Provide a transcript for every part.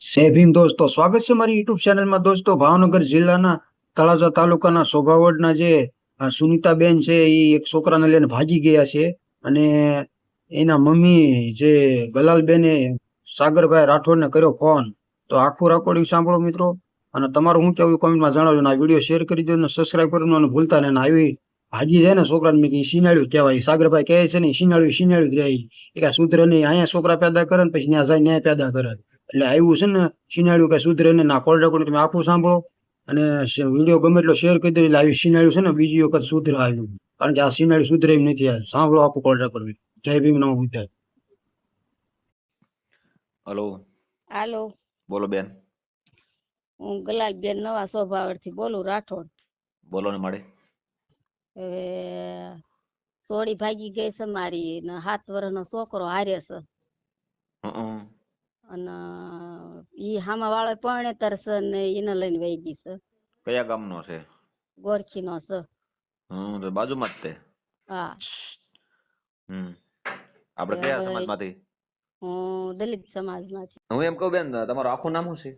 જય ભીમ દોસ્તો, સ્વાગત છે મારી યુટ્યુબ ચેનલમાં. દોસ્તો, ભાવનગર જિલ્લાના તળાજા તાલુકાના સોભાવડના જે સુનીતાબેન છે એ એક છોકરાને લઈને ભાગી ગયા છે. અને એના મમ્મી જે ગલાલબેને સાગરભાઈ રાઠોડને કર્યો ફોન. તો આખું રેકોર્ડિંગ સાંભળો મિત્રો, અને તમારું શું કેવું કોમેન્ટમાં જણાવજો. અને આ વિડીયો શેર કરી દો અને સબસ્ક્રાઈબ કરવાનું ભૂલતા નહીં. અને આવી ભાગી જાય ને છોકરાને, મેં શીનાળ્યું કહેવાય. સાગરભાઈ કહે છે ને શીનાળ્યું જ રહે. એ કાંઈ સુધરે નહીં. અહીંયા છોકરા પેદા કરે ને પછી ત્યાં જાય ન્યાય પેદા કરે. એટલે આવ્યું છે ને શીનાળ્યું કઈ સુધરે ને ના. કોલ રેકોર્ડિંગ તમે આખું સાંભળો અને વિડીયો ગમે એટલો શેર કરી દો. એટલે આવી શીનાળ્યું છે ને બીજી વખત સુધરે આવ્યું, કારણ કે આ શીનાળ્યું સુધરે એમ નથી. આ સાંભળો આખું કોલ રેકોર્ડિંગ. જય ભીમ, નમો બુદ્ધાય. હલો, હાલો, બોલો બેન. હું ગલાલબેન નવા સ્વભાવથી બોલું, રાઠોડ. બોલો ને માડી. હવે સોળી ભાગી ગઈ છે મારી ને 7 વર્ષનો છોકરો હારે છે. અને ઈ હામા વાળો પરણેતર છે ને એને લઈને વહી ગઈ છે. કયા ગામનો છે? ગોરખીનો છે. તો બાજુમાં જ તે. હા. આપણે કયા સમાજમાંથી? હું દલિત સમાજમાંથી. હું એમ કહું બેન, તમારું આખું નામ શું છે?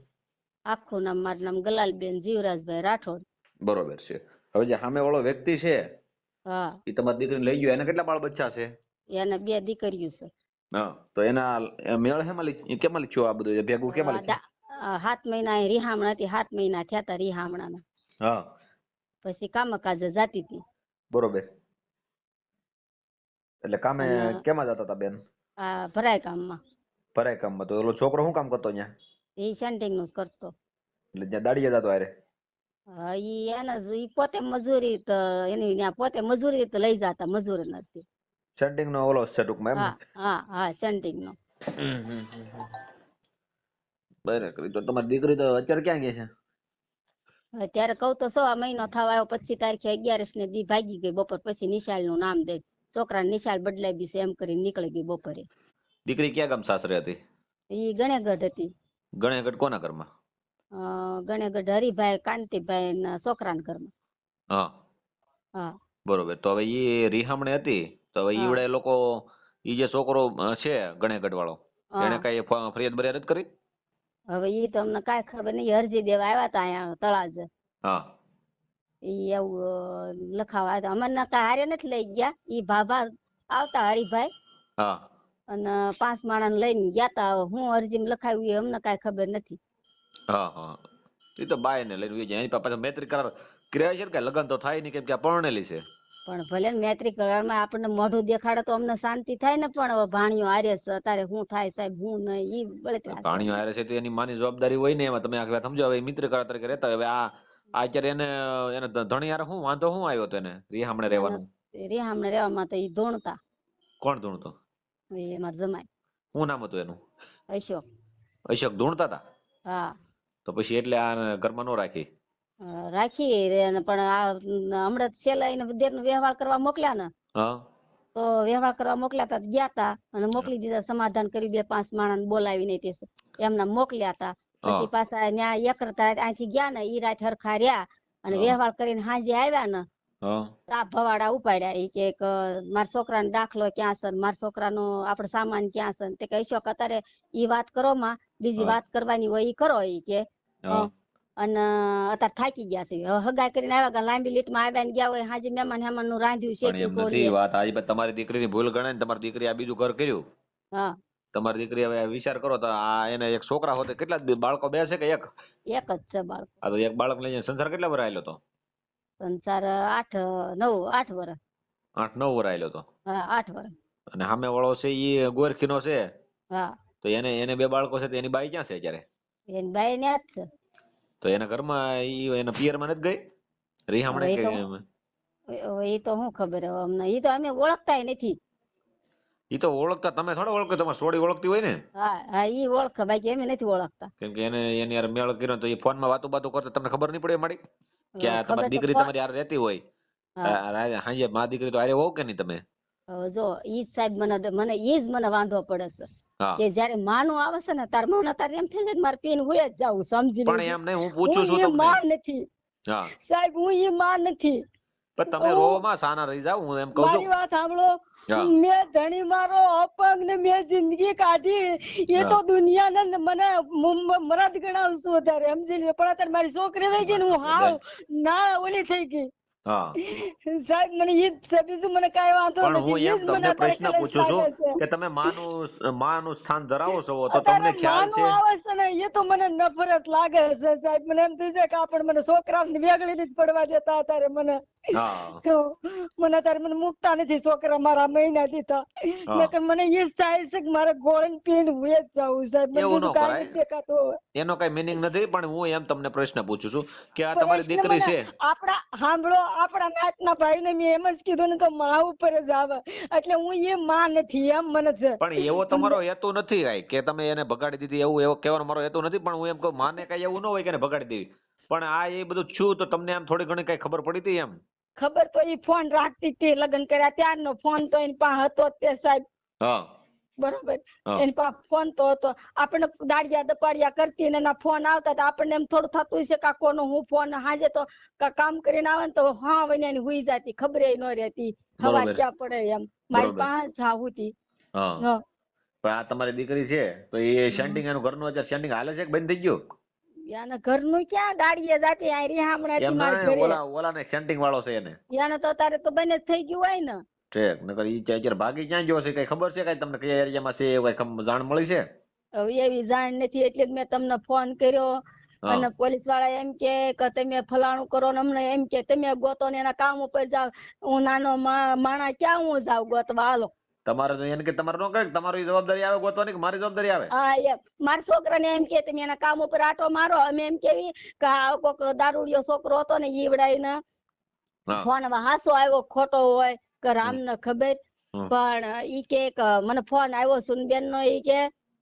આખું નામ મારું નામ ગલાલબેન જીવરાજભાઈ રાઠોડ. બરોબર છે. હવે જે સામે વાળો વ્યક્તિ છે, હા, એ તમારી દીકરીને લઈ ગયો. એને કેટલા બાળ બચ્ચા છે? એને 2 દીકરીઓ છે. હા, તો એના મેળ કેમાં લખ્યો આ બધું ભેગું કેમાં લખ્યું? 7 મહિના રીહામણા હતી. 7 મહિના થયા હતા રીહામણાના. હા, પછી કામકાજે જાતી હતી. બરોબર. એટલે કામે કેમાં જતા હતા બેન? આ ભરાય કામમાં. ભરાય કામમાં. તો ઓલો છોકરો શું કામ કરતો ત્યાં? એ સેન્ટિંગ નું કરતો. એટલે ત્યાં દાડીએ જતો હારે? હા, ઈ પોતે મજૂરી તો એની ત્યાં પોતે મજૂરી તો લઈ જતા, મજૂર નથી. સેન્ટિંગ નો ઓલો છે ટૂંકમાં એમ ને? હા હા, સેન્ટિંગ નો. બરાબર. તો તમારી દીકરી તો અત્યારે ક્યાં ગઈ છે? અત્યારે કહું તો 6 મહિનો થવા આવ્યો. 25 તારીખે 11 ને દી ભાગી ગઈ બપોર પછી. નિશાળ નું નામ દે, છોકરાને નિશાળ બદલાઈ બી છે એમ કરીને નીકળી ગઈ બપોરે. દીકરી ક્યાં ગામ સાસરે હતી? ઈ ગણેગઢ હતી. ગણેગઢ કોના ઘરમાં? ગણેગઢ હરિભાઈ કાંતિભાઈ ના છોકરાના ઘરમાં. હા હા, બરોબર. તો હવે ઈ રીહામણે હતી, તો હવે ઈવડે લોકો ઈ જે છોકરો છે ગણેગઢ વાળો, એને કઈ ફરિયાદ બરિયાદ નથી કરી? હવે ઈ તો અમને કાંઈ ખબર નહીં. અરજી દેવા આવ્યા હતા અહીંયા તળાજે. હા, ઈ એવું લખાવા આવ્યા. અમને કાંઈ હારે નથી લઈ ગયા. ઈ ભાભા આવતા હરિભાઈ. હા, અને 5 માણસ લઈને ગયા તા. હું અરજીમાં લખાવ્યું એ અમને કાંઈ ખબર નથી. હા, હા. ઈ તો બાય ને લઈને જાય. એની પાપા મૈત્રી કરાર કર્યા છે કે લગ્ન તો થાય નહીં, કેમ કે આ પરણેલી છે. પણ ભલે ને મૈત્રી કરવામાં આપણને મોઢું દેખાડે તો અમને શાંતિ થાય ને. પણ હવે ભાણિયો હારે છે, અત્યારે શું થાય સાહેબ હું નહીં, ઈ બળતરા. ભાણિયો હારે છે તો એની માની જવાબદારી હોય ને. એમાં તમે આ વાત સમજો. હવે મિત્ર કરાર તરીકે રહેતા. હવે આ અત્યારે એને ધણી હારે શું વાંધો શું આવ્યો તો એને રીહામણે રહેવાનું? રીહામણે રહેવામાં તો ઈ ધોણતા. કોણ ધૂણતો? એ મારા જમાઈ. શું નામ હતું એનું? અશોક. અશોક ધૂણતા હતા? હા. તો પછી એટલે આ ઘરમાં નો રાખી? રાખી પણ આ હમણાં છેલ્લા એને વ્યવહાર કરવા મોકલ્યા ને. હા, તો વ્યવહાર કરવા મોકલ્યા હતા, ગયા તા અને મોકલી દીધા. સમાધાન કરી 2-5 માણસ બોલાવીને એમના મોકલ્યા હતા. પછી પાછા ન્યા એક રાત અહીંથી ગયા ને, ઈ રાત હરખા રહ્યા અને વ્યવહાર કરીને સાંજે આવ્યા ને. ભવાડા ઉપાડ્યા. ઈ કે મારા છોકરાનો દાખલો ક્યાં છે, મારા છોકરાનો આપડે સામાન ક્યાં છે. તે કહે અશોક અત્યારે ઈ વાત કરો માં, બીજી વાત કરવાની હોય ઈ કરો. ઈ કે અને અત્યારે થાકી ગયા છે. હગાઈ કરીને આવ્યા, લાંબી લીટમાં આવ્યા ને ગયા હોય. હાજી મહેમાન હેમાન નું રાંધ્યું છે. વાત આજે તમારી દીકરીની ભૂલ ગણાય ને. તમારી દીકરી આ બીજું ઘર કર્યું. હા, તમારી દીકરી હવે વિચાર કરો તો આ એને એક છોકરા હોતે કેટલા બાળકો બે છે કે એક? એક જ છે બાળક. આ તો એક બાળક લઈને સંસાર કેટલા વર્ષ આવેલો તો? સંસાર 8 વર્ષ. 8-9 વર્ષ આવેલો તો. હા, 8 વર્ષ. અને સામે વાળો છે ઈ ગોરખીનો છે. હા, તો એને 2 બાળકો છે. તો એની બાઈ ક્યાં છે અત્યારે? એની બાઈ ને જ છે. તો એના ઘરમાં ઈ એના પિયરમાં નથી ગઈ રીહામણે કે? એ તો શું ખબર હવે અમને. ઈ તો અમે ઓળખતા નથી. ઈ તો ઓળખતા તમે થોડા ઓળખો, તમારે સોડી ઓળખતી હોય ને. હા, ઈ ઓળખે, બાકી અમે નથી ઓળખતા. કેમ કે એને એની યાર મેળ કર્યો તો એ ફોનમાં વાતો કરતા તમને ખબર નહીં પડે માડી કે આ તમારી દીકરી તમારી યાર રહેતી હોય. હાજે મા દીકરી તો આરે હોવ કે નહીં તમે? જો ઈ સાહેબ મને ઈ જ મને વાંધો પડે છે કે જ્યારે માનું આવે છે ને તાર મને તાર એમ થઈ જાય મારે પીન હોય જ જાવું. સમજી લો. પણ એમ નહીં, હું પૂછું છું તમને. માં નથી. સાહેબ હું ઈ માં નથી. પણ તમે રોવામાં સાના રહી જાવ. હું એમ કહું છું. મારી વાત સાંભળો. હા. મેં ધણી મારો અપંગ ને મેં જિંદગી કાઢી એ તો દુનિયા ને મને મરદ ગણાવશું વધારે સમજી લે, પણ અત્યારે મારી છોકરી વહી ગઈ ને હું હાવ ના ઓલી થઈ ગઈ. હા સાહેબ મને ઈ જ છે, બીજું મને કાંઈ વાંધો પણ નથી. હું ઈ એમ જ તમને મને અત્યારે પ્રશ્ન કલેશ પૂછું છું લાગે છે. કે તમે માનું સ્થાન ધરાવો છો તો અત્યારે તમને ખ્યાલ છે? માનું આવે છે ને એ તો મને નફરત લાગે છે સાહેબ. મને એમ થઈ જાય કે આપણે મને છોકરાઓને વેગળી જ પડવા દેતા અત્યારે મને. હા તો મને અત્યારે મને મુકતા નથી છોકરા મારા મહિના દીધા. હા. નકર મને એ થાય છે કે મારે ગોળન પીન હુએ જ જાવું સાહેબ. મને એવું બીજું ન કાંઈ કરાય. નથી દેખાતું. એનો કઈ મિનિંગ નથી, પણ હું એમ તમને પ્રશ્ન પૂછું છું કે આ તમારી પ્રશ્ન દીકરી મને છે, આપણા સાંભળો, આપણા નાતના ભાઈને મેં એમ જ કીધું ને તો માં ઉપર જ આવે, એટલે હું એ માં નથી એમ મને છે. પણ એવો તમારો હેતુ નથી કાંઈ કે તમે એને ભગાડી દીધી, એવું એવો કહેવાનો મારો હેતુ નથી. પણ હું એમ કહું માને કઈ એવું ન હોય કે એને ભગાડી દેવી, પણ આ એ બધું છું તો તમને આમ થોડી ઘણી કઈ ખબર પડી હતી એમ? ખબર તો ઈ ફોન રાખતી હતી લગ્ન કર્યા ત્યારનો ફોન તો એની પાસે હતો જ તે સાહેબ. હા બરોબર, હા. એની પાસે ફોન તો હતો. આપણે દાડિયા દપાડિયા કરતી ને એના ફોન આવતા તો આપણને એમ થોડું થતું હશે કે કોનો હું ફોન. હાજે તો કામ કરીને આવે ને તો હા વઈને એની હુઈ જાતી, ખબર ન રહેતી હવા બરોબર ક્યાં પડે એમ. મારી બરોબર. પાસે હા હુતી. હા હા પણ આ તમારી દીકરી છે તો એ સેન્ટિંગ એનું ઘરનું અત્યારે સેન્ટિંગ હાલે છે કે બંધ થઈ ગયું? યાને ઘરનું ક્યાં દાડિયા જાતી આ રીહામણા એમ હતી મારા ના, ઘરે. ઓલા ને સેન્ટિંગ વાળો છે એને. યાને તો તારે તો બને જ થઈ ગયું હોય ને. ઠેક નકર ઈ અત્યારે ભાગી ક્યાં ગયો છે? કઈ ખબર છે? કઈ તમને કયા એરિયામાં છે એવું કઈ જાણ મળી છે? હવે એવી જાણ નથી એટલે જ મેં તમને ફોન કર્યો. હા અને પોલીસ વાળા એમ કે તમે ફલાણું કરો ને અમને એમ કે તમે ગોતો ને એના કામ ઉપર જાવ. હું નાનો માણા ક્યાં હું જાવ ગોતવા? હાલો. તમારે તો એને કે તમારે નો કહે તમારી જવાબદારી આવે ગોતવાની કે મારી જવાબદારી આવે? હા એમ મારા છોકરાને એમ કે તમે એના કામ ઉપર આટો મારો. અમે એમ કેવી કે આ કોક દારૂડિયો છોકરો હતો ને ઈવડાઈને હા ફોન હાસો આવ્યો ખોટો હોય કે રામને ખબર. પણ ઈ કે મને ફોન આવ્યો સુનબેન નો, ઈ કે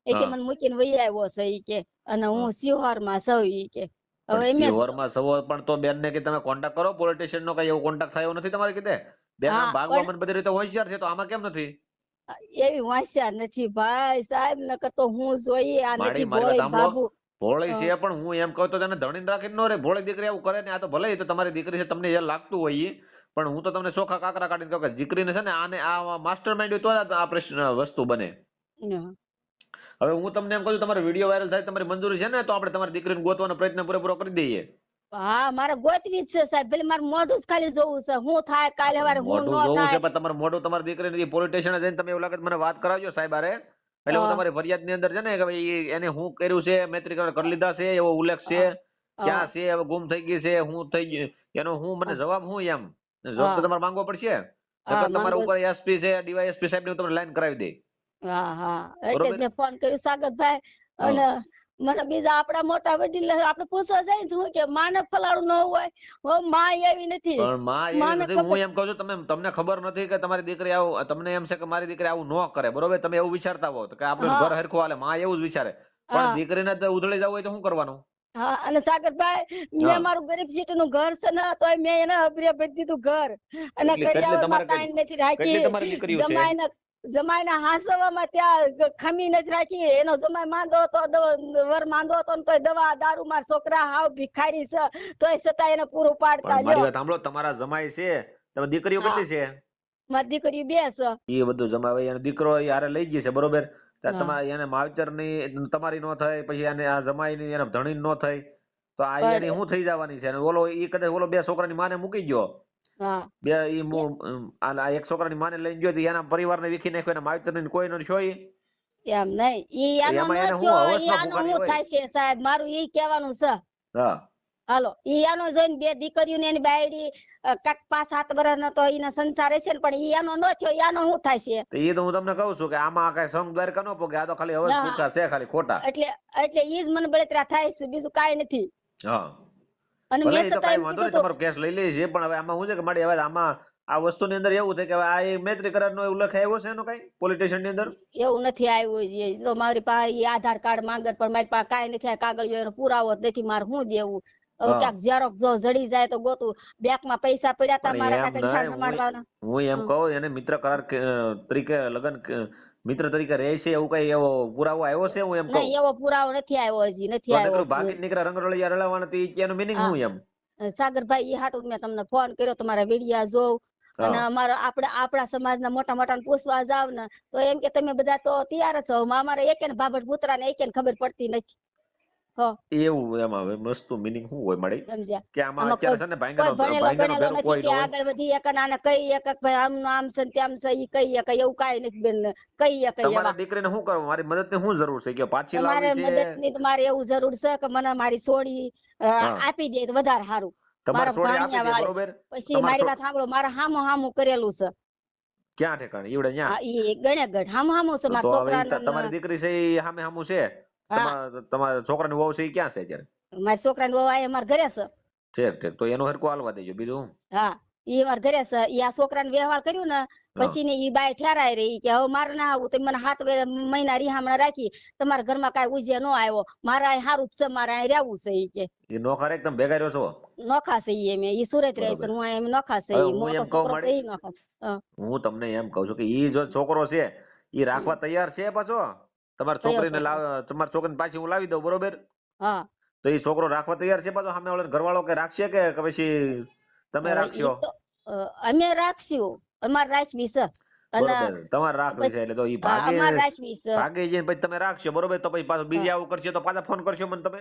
મને મૂકીને વહી આવ્યો છે ઈ કે, અને હું સિહોર માં સૌ ઈ કે. પણ હવે મેં સિહોરમાં સવો પણ તો બેન ને કે તમે કોન્ટેક્ટ કરો, પોલિટિશિયન નો કઈ એવો કોન્ટેક્ટ થયો નથી તમારે કીધે? બેન આમ હા ભાગવા પણ મને બધી રીતે હોશિયાર છે તો આમાં કેમ નથી? એવી હોશિયાર નથી ભાઈ સાહેબ, નકર તો હું જોઈએ આ મારી નથી વાત ભોળી સાંભળો, બાબુ. ભોળી છે પણ હું એમ કહું તો તેને ધણીને રાખી ન રે. ભોળી દીકરી આવું કરે ને આ તો ભલે તો તમારી દીકરી છે તમને એ લાગતું હોય ઈ, પણ હું તો તમને ચોખા કાકરા કાઢીને કહું કે દીકરીને છે ને આને આ માસ્ટર માઇન્ડ તો આ પ્રશ્ન વસ્તુ બને. હવે હું તમને એમ કહું છું તમારો વિડીયો વાયરલ થાય તમારી મંજૂરી છે ને તો આપણે તમારી દીકરીને ગોતવાનો પ્રયત્ન પૂરેપૂરો કરી દઈએ. હા મારે ગોતવી જ છે સાહેબ. ભલે મારે મોઢું જ ખાલી જોવું છે, હું થાય કાલે સવારે હું મોઢું ન જોવું છે થાય. પણ તમારું મોઢું તમારી દીકરીને પોલીસ સ્ટેશન જઈને તમે એવું લાગે તો મને વાત કરાવજો સાહેબ હારે. એટલે હું તમારી ફરિયાદ ની અંદર છે ને કે ભાઈ એને હું કર્યું છે, મૈત્રીકરણ કરી લીધા છે એવો ઉલ્લેખ છે, ક્યાં છે, હવે ગુમ થઈ ગઈ છે, હું થઈ ગયું એનો હું મને જવાબ હું એમ જવાબ તો તમારે માંગવો પડશે. નકર તમારા ઉપર એસપી છે, ડીવાયએસપી સાહેબ ને હું તમને લાઈન કરાવી દઈ. હા હા એટલે મેં ફોન કર્યો સાગરભાઈ. અને મને બીજા આપડા મોટા વડીલ આપણે પૂછવા જાય ને શું કે માને ફલાણું ન હોય. માં એવી નથી. પણ માં એવી માને નથી. હું એમ કહું છું તમને ખબર નથી કે તમારી દીકરી આવું, તમને એમ છે કે મારી દીકરી આવું ન કરે, બરોબર? તમે એવું વિચારતા હો કે આપણું ઘર હરખું હાલે, માં એવું જ વિચારે. પણ દીકરીને તો ઉધળી જવું હોય તો શું કરવાનું? હા અને સાગરભાઈ મેં મારું ગરીબ સીટ નું ઘર છે ને તો મેં એને અભિયા ભરી દીધું ઘર. અને કરિયાવરમાં કાંઈ નથી રાખી. તમારી દીકરીઓ છે? જમાઈના હાસવામાં ત્યાં ખમી નથી રાખી. એનો જમાઈ માંદો હતો, વર માંદો હતો ને તોય દવા દારૂ માર છોકરા હાવ ભિખારી છે તોય છતાં એને પૂરું પાડતા. પણ મારી વાત સાંભળો, તમારા જમાઈ છે, તમે દીકરીઓ કેટલી છે? મારી દીકરી 2 છે. એ બધું જમાવે એને દીકરો યારે લઈ ગઈ છે, બરોબર? તમારે એને માવતર ની તમારી નો થાય, પછી એને આ જમાઈ ની એને ધણી નો થાય તો આ એની શું થઈ જવાની છે? ઓલો ઈ કદાચ ઓલો 2 છોકરાની માને મૂકી ગયો, બે ઈ એક છોકરાની માને લઈને ગયો એના પરિવારને વીખી નાખ્યો, એના માવતર ની કોઈ નો છો એમ નહીં. ઈ આનો એમાં એને નો હું થયો. હવસ ઈ નો આનો ભૂખારી હું હોય. થાય છે સાહેબ, મારું ઈ કહેવાનું છે. હા હાલો ઈ આનો જોઈને 2 દીકરીઓ ને એની બાયડી કાક 5-7 વર્ષ નો તો એના સંસાર છે ને, પણ ઈ આનો નો થયો. ઈ આનો શું થાય છે? એ તો હું તમને કહું છું કે આમાં કઈ સંગ દ્વારકા નો પોગે, આ તો ખાલી હવસ ભૂખા છે, ખાલી ખોટા. એટલે ઈ જ મને બળતરા થાય છે, બીજું કાંઈ નથી. હા અને ભલે મેં એ તો છતાં કઈ એમ વાંધો કીધું નહીં, તમારો કેસ લઈ લઈએ છીએ, પણ હવે આમાં શું છે કે મારી હવે આમાં આ વસ્તુની અંદર એવું છે કે આ મૈત્રી કરાર નો ઉલ્લેખ આવ્યો છે એનો કઈ પોલિટિશિયન ની અંદર? એવું નથી આવ્યું છે. તો મારી પાસે આધાર કાર્ડ માંગે પણ મારી પાસે કાંઈ નથી. કાગળિયો એનો પુરાવો જ નથી. મારે શું દેવું? હવે ક્યાંક ઝેરોક્સ જો જડી જાય તો ગોતું. બેંકમાં પૈસા પડ્યા હતા મારા કાકા નિશાન રમાડવાના. હું એમ કહું એને મિત્ર કરાર તરીકે લગન મિત્ર તરીકે રહે છે એવું કઈ એવો પુરાવો આવ્યો છે? હું એમ કહું નહીં, એવો પુરાવો નથી આવ્યો, હજી નથી આવ્યો. ભાગી નીકળ્યા રંગરળિયા રળવાના એનો મિનિંગ શું એમ? સાગરભાઈ ઈ હાટું મેં તમને ફોન કર્યો, તમારા વિડિયા જોઉં અને હા. અમારો આપણા સમાજના મોટા મોટા પૂછવા જાવ ને તો એમ કે તમે બધા તો તૈયાર જ છો અમારે એકેને ભાભટ પુતરા ને એકેને ખબર પડતી નથી. હો એવું એમાં વસ્તુ મિનિંગ શું હોય મારી સમજ્યા. કે આમાં આમાં અત્યારે છે ને કોઈ ભણેલો ભાઈંગાનો ગણેલો ભેરું નથી કોઈ કે ન હોય. આગળ વધી એક ને આને કહી એક ભાઈ આમ આમ છે ને તેમ છે ઈ કહી એક એવું કાંઈ નથી બેન કહી એક તમારા એવા. દીકરીને શું કરવું, મારી મદદની શું જરૂર છે કે પાછી તમારે લાવવી છે? મદદની તમારે એવું જરૂર છે કે મને મારી સોડી હા. આપી દે તો વધારે સારું. તમારે મારા છોડી આપી ભાણિયા દે, વાળી બરોબર? પછી તમારે મારી વાત સાંભળો મારા હામું હામું કરેલું છે. ક્યાં ઠેકાણે ઈવડે ન્યા? હા ઈ ગણેગઢ હામું હામું છે મારા તો હવે તમારી છોકરાને. દીકરી છે ઈ સામે સામું છે? હા તમારા છોકરાની વહુ છે ઈ ક્યાં છે અત્યારે? મારા છોકરાને બહુ આ અમારા ઘરે છે. ઠીક ઠીક, તો એનું હરખું હાલવા દેજો, બીજું હું? હા ઈ અમારા ઘરે છે. ઈ આ છોકરાને વ્યવહાર કર્યું ને હા. પછી ને ઈ બાય ઠેરાઈ રહી કે હવે મારે ના આવું, તમે મને 7 મહિના રિહામણા રાખી, તમારા ઘરમાં કાંઈ ઉજે નો આવ્યો, મારે અહીં સારું જ છે, મારે અહીં રહેવું છે ઈ કે. એ નોખા રે તમે ભેગા રહ્યો છો? નોખા છે ઈ એમ ઈ સુરત રહે છે બરોબર. ને હું એમ નોખા છે. હવે ઈ હું મોટો એમ કહું છોકરો છે માડી, ઈ નોખા છે. હા. હું તમને એમ કહું છું કે ઈ જો છોકરો છે ઈ રાખવા તૈયાર છે પાછો? તમારી કયો છોકરીને છોકરો? તમારી છોકરીને પાછી હું લાવી દઉં, બરોબર? હા તો ઈ છોકરો રાખવા તૈયાર છે પાછો? સામે વાળા ઘરવાળો કે રાખશે કે પછી તમે હવે ઈ રાખશો? તો અમે રાખશું, અમારે રાખવી છે. અને બરોબર, તમારે રાખવી છે એટલે તો ઈ હા અમારે રાખવી છે. ભાગે જઈને પછી તમે રાખશો, બરોબર? તો પછી પાછું બીજે હા આવું કરશો તો પાછા ફોન કરશો મને તમે?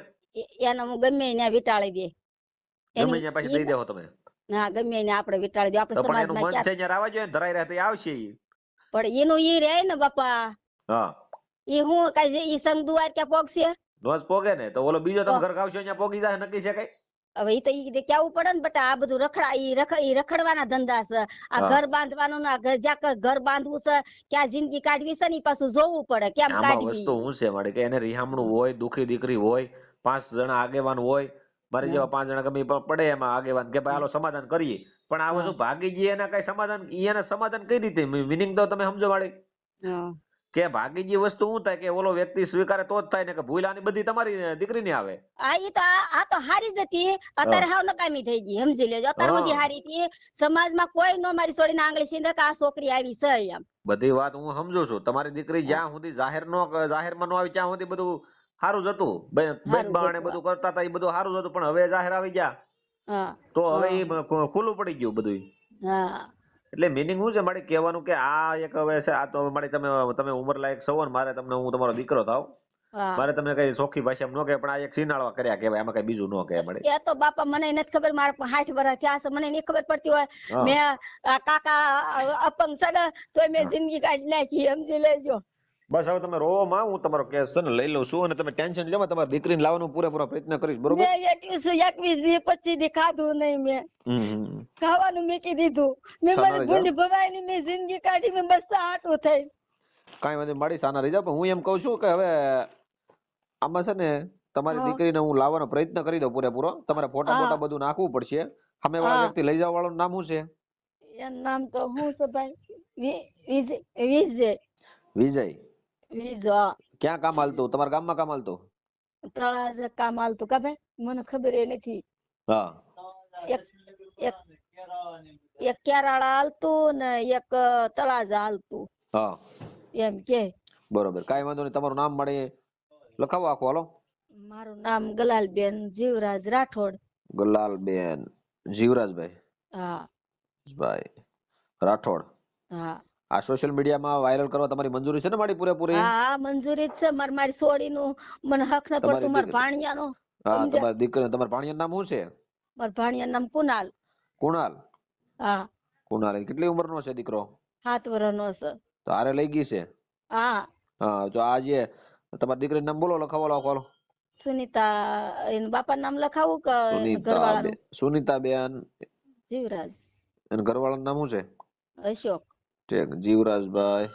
એને હું ગમે ત્યાં વિટાળી દે ગમે એની ત્યાં પાછી ઈ દઈ દેવો તમે? ના ગમે એને આપણે વિટાળી દે આપણે તો પણ એનું સમાજમાં મન ક્યાં. છે ત્યાં આવવા જોઈએ ને, ધરાઈ રહે તો ઈ આવશે ઈ. પણ એનું ઈ રહે ને બાપા. હા. ઈ હું કઈ ઈ સંગ દુવાર ક્યાં પોગશે? રોજ પોગે ને તો ઓલો બીજો તો તમે ઘર ખાવશો ત્યાં પોગી જાય, નક્કી છે કઈ? હવે ઈ તો ઈ કેવું પડે ને બટા, આ બધું ઈ રખડવાના ધંધા છે. આ હા. ઘર બાંધવાનું ના જ્યાં ઘર બાંધવું છે ક્યાં જિંદગી કાઢવી છે ને ઈ પાછું જોવું પડે કેમ આમાં વસ્તુ કાઢવી. હું છે મારે કે એને રિહામણું હોય, દુખી દીકરી હોય, 5 જણા આગેવાન હોય, મારી હા જેવા 5 જણા ગમે ઈ પડે એમાં આગેવાન કે ભાઈ હાલો સમાધાન કરીએ, પણ આ હા બધું ભાગી જઈએ એના કઈ સમાધાન, ઈ એના સમાધાન કઈ રીતે? મિનિંગ તો તમે સમજો વાળી હા કે ભાગી જે વસ્તુ શું થાય કે ઓલો વ્યક્તિ સ્વીકારે તો જ થાય ને, કે ભૂલ આની બધી તમારી દીકરીની આવે. ઈ તો આ તો હારી જ હતી, હા. અત્યારે હાવ નકામી થઈ ગઈ સમજી લેજો. અત્યાર સુધી હા. હારી હતી, સમાજમાં કોઈ નો મારી છોડીને આંગળી સીંધે કે આ છોકરી આવી છે એમ. બધી વાત હું સમજુ છું, તમારી દીકરી હા, જ્યાં સુધી જાહેરમાં નો આવી ત્યાં સુધી બધું સારું જ હતું, બેન હારું જ બાણે હતું. બધું કરતા હતા, એ બધું સારું જ હતું, પણ હવે જાહેર આવી ગયા હા તો હવે હા ઈ ખુલ્લું પડી ગયું બધું. હા એટલે મિનિંગ શું છે મારી કહેવાનું કે આ એક હવે છે, આ તો મારી તમે ઉંમર લાયક છો ને, મારે તમને હું તમારો દીકરો થાવ, હા. મારે તમને કઈ ચોખ્ખી ભાષામાં ન કહે, પણ આ એક સિનાળવા કર્યા કહેવાય, આમાં કઈ બીજું ન કહે મળે. એ તો બાપા મને નથી ખબર, મારે 60 વર્ષ થયા છે, મને નહીં ખબર પડતી હોય. હા. મેં કાકા અપંગ છે ને તોય મેં હા. જિંદગી કાઢી નાખી સમજી લેજો. બસ હવે તમે રોવો માં, હું તમારો કેસ છે ને લઈ લઉં છું, અને તમે ટેન્શન લો, તમારી દીકરીને લાવવાનો પૂરેપૂરો પ્રયત્ન કરીશ, બરોબર? મેં 21 દી 25 દી ખાધું નહીં, મેં હમ. ખાવાનું મૂકી દીધું. મેં સાના મારી રહી જાઓ, ભૂંડી ભવાઈની મેં જિંદગી કાઢી, મેં બસ આટલું થઈ. કાંઈ વાંધો નહીં માડી, સાના રહી જાઓ. પણ હું એમ કહું છું કે હવે આમાં છે ને તમારી હા દીકરીને હું લાવવાનો પ્રયત્ન કરી દઉં પૂરેપૂરો. તમારે ફોટા હા બોટા બધું નાખવું પડશે. સામે વાળા હા વ્યક્તિ લઈ જવા વાળાનું નામ શું છે? એનું નામ તો શું છે ભાઈ? વિજય. વિજય. વિજય ક્યાં કામ હાલતું? તમારા ગામમાં કામ હાલતું? તળાજે કામ હાલતું કા ભાઈ? મને ખબર એ નથી. હા. એક એક કેરાળા હાલતું ને એક તળાજા હાલતું હા. એમ કે. બરોબર, કાંઈ વાંધો નહીં. તમારું નામ મળે લખાવો આખું, હાલો. મારું નામ ગલાલબેન જીવરાજ રાઠોડ. ગલાલબેન જીવરાજભાઈ હા ભાઈ રાઠોડ. હા આ સોશિયલ મીડિયામાં વાયરલ કરવા તમારી મંજૂરી છે ને મારી પૂરેપૂરી? હા હા મંજૂરી જ છે. મારી સોડીનું મને હક ન તમારી પડતું, મારા ભાણિયાનો. હા, સમજ્યા? તમારી દીકરી, તમારા ભાણિયાનું નામ શું છે? મારા ભાણિયાનું નામ કુનાલ. કુણાલ. હા કુણાલ કેટલી ઉંમરનો છે દીકરો? 7 વર્ષનો છે. તો હારે લઈ ગઈ છે? હા હા, તો આજે તમારી દીકરીનું નામ બોલો, લખાવો લખો. સુનિતા. એના બાપાનું નામ લખાવું કે એના ઘરવાળાનું? સુનિતાબેન જીવરાજ. અને ઘરવાળાનું નામ શું છે? અશોક. ઠીક, જીવરાજભાઈ.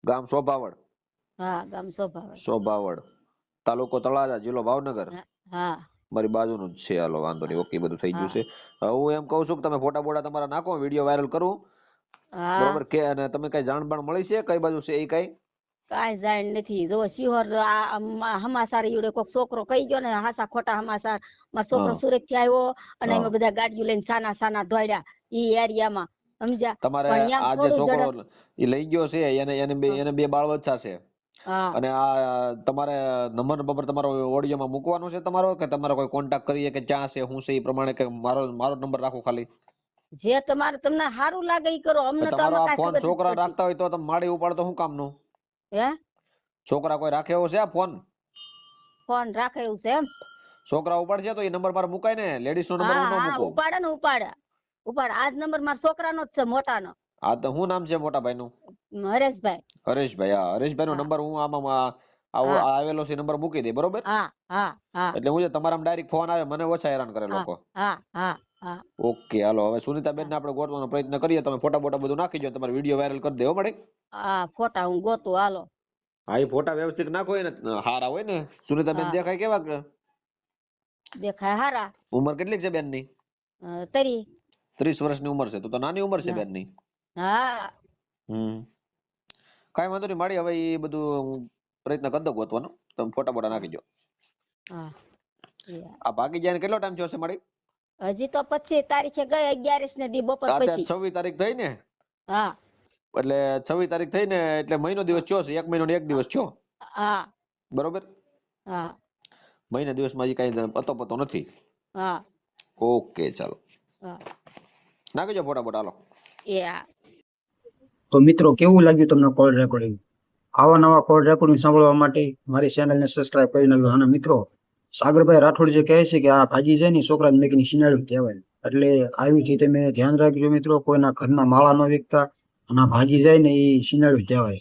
ગામ સોભાવડ. હા ગામ સોભાવડ. સોભાવડ, તાલુકો તળાજા, જિલ્લો ભાવનગર. હા મારી બાજુનું જ છે. હાલો વાંધો નહીં, ઓકે, બધું થઈ ગયું હા છે. હવે હું એમ કહું છું કે તમે ફોટા બોટા તમારા નાખો, વિડીયો વાયરલ કરું, હા બરોબર? કે અને તમે કઈ જાણ બાણ મળી છે કઈ બાજુ છે એ કઈ? કાંઈ જાણ નથી. જો શિહોર હમાસાર ઈવડે કોક છોકરો કહી ગયો ને, હાસા ખોટા હમાસાર. મારો છોકરો હા. સુરત થી આવ્યો અને હા. એમાં બધા ગાડીઓ લઈને સાના દોડ્યા ઈ એરિયામાં. સમજ્યા? તમારે પણ એમ આ જે થોડું છોકરો ઝડપ. એ લઈ ગયો છે એને બે બાળ બચ્ચા છે, હા અને આ તમારે નંબર તમારો ઓડિયોમાં મૂકવાનો છે તમારો, કે તમારો કોઈ કોન્ટેક્ટ કરીએ કે ક્યાં છે શું છે એ પ્રમાણે, કે મારો નંબર રાખો ખાલી? જે તમને સારું લાગે ઈ કરો, અમને તો તમારો આમાં આ કાંઈ ફોન ખબર નથી છોકરા પડતી. રાખતા હોય તો તમે માડી ઉપાડતો શું કામનું? હે છોકરા કોઈ રાખે એવો છે આ ફોન? ફોન રાખે એવું છે એમ? છોકરા ઉપાડશે તો એ નંબર મારે મુકાય ને, લેડીઝ નો નંબર હા હું ન હા મૂકું. ઉપાડે ને ઉપાડે. આજ નંબર મારા છોકરાનો જ છે, મોટાનો. હા તો શું નામ છે મોટા ભાઈ નું? હરેશભાઈ. હરેશભાઈ. હા, હરેશભાઈ નો હા નંબર હું આમાં હા આવેલો છે નંબર મૂકી દે, બરોબર? હા હા હા એટલે હું છે તમારામાં ડાયરેક્ટ ફોન આવે, મને ઓછા હેરાન કરે હા લોકો. હા હા હા ઓકે, હાલો હવે સુનીતાબેન ને આપણે ગોતવાનો પ્રયત્ન કરીએ. તમે ફોટા બોટા બધું નાખી દો, તમારો વિડીયો વાયરલ કરી દેવો મળે. હા ફોટા હું ગોતું, હાલો. હા, એ ફોટા વ્યવસ્થિત નાખો ને હારા હોય ને. સુનીતાબેન હા દેખાય કેવા કે? દેખાય હારા. ઉંમર કેટલી છે બેન ની? તરી. 30 વર્ષની ઉંમર છે, તો નાની ઉંમર છે બેન ની. હા કઈ વાંધો નહીં માડી, હવે એ બધું હું પ્રયત્ન કરી દઉં ગોતવાનો. તમે ફોટા બોટા નાખી દો. હા આ ભાગી જાય કેટલો ટાઈમ થયો છે માડી? હજી તો 25 તારીખે ગઈ, 11 ને દી બપોર અત્યારે પછી. 26 તારીખ થઈ ને, હા એટલે 26 તારીખ થઈ ને એટલે મહિનો દિવસ થયો છે, 1 મહિનો ને 1 દિવસ થયો, હા બરોબર? હા મહિના દિવસમાં હજી કઈ પતો નથી. હા ઓકે, ચાલો હા નાખી દો ફોટા બોટા, હાલો. હા. તો મિત્રો, કેવું લાગ્યું તમને કોલ રેકોર્ડિંગ? આવા નવા કોલ રેકોર્ડિંગ સાંભળવા માટે મારી ચેનલને સબસ્ક્રાઇબ કરી નાખજો. અને મિત્રો, સાગરભાઈ રાઠોડ જે કહે છે કે આ ભાજી છે ને છોકરા મેકીની શિનાળું કહેવાય, એટલે આવી રીતે તમે ધ્યાન રાખજો મિત્રો. કોઈના ઘરના માળા ન વેચતા, અને આ ભાજી જાય ને એ શિનાળું કહેવાય.